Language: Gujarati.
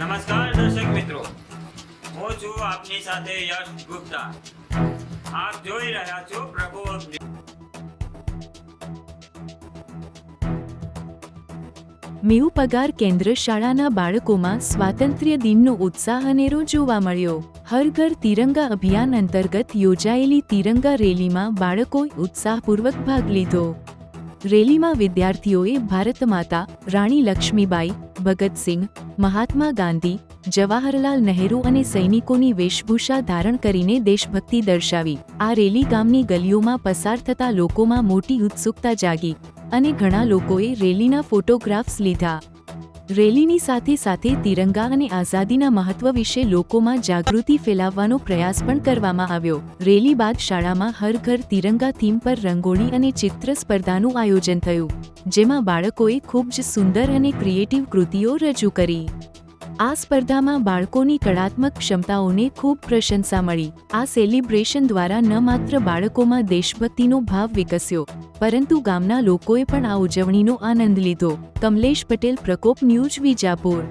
નમસ્કાર દર્શક મિત્રો, હું છું આપની સાથે યશ ગુપ્તા. આપ જોઈ રહ્યા છો પ્રભુ. મેઉ પગાર કેન્દ્ર શાળાના બાળકોમાં સ્વાતંત્ર્ય દિનનો ઉત્સાહ અનેરો જોવા મળ્યો. હર ઘર તિરંગા અભિયાન અંતર્ગત યોજાયેલી તિરંગા રેલીમાં બાળકોએ ઉત્સાહપૂર્વક ભાગ લીધો. રેલીમાં વિદ્યાર્થીઓએ ભારત માતા, રાણી લક્ષ્મીબાઈ, ભગતસિંહ, મહાત્મા ગાંધી, જવાહરલાલ નહેરુ અને સૈનિકોની વેશભૂષા ધારણ કરીને દેશભક્તિ દર્શાવી. આ રેલી ગામની ગલીઓમાં પસાર થતા લોકોમાં મોટી ઉત્સુકતા જાગી અને ઘણા લોકોએ રેલીના ફોટોગ્રાફ્સ લીધા. રેલીની સાથે સાથે તિરંગા અને આઝાદીના મહત્વ વિશે લોકોમાં જાગૃતિ ફેલાવવાનો પ્રયાસ પણ કરવામાં આવ્યો. રેલી બાદ શાળામાં હર ઘર તિરંગા થીમ પર રંગોળી અને ચિત્ર સ્પર્ધાનું આયોજન થયું, જેમાં બાળકોએ ખૂબ જ સુંદર અને ક્રિએટિવ કૃતિઓ રજૂ કરી. આ સ્પર્ધામાં બાળકોની કળાત્મક ક્ષમતાઓને ખૂબ પ્રશંસા મળી. આ સેલિબ્રેશન દ્વારા ન માત્ર બાળકોમાં દેશભક્તિનો ભાવ વિકસ્યો, પરંતુ ગામના લોકોએ પણ આ ઉજવણીનો આનંદ લીધો. કમલેશ પટેલ, પ્રકોપ ન્યૂઝ, વિજાપુર.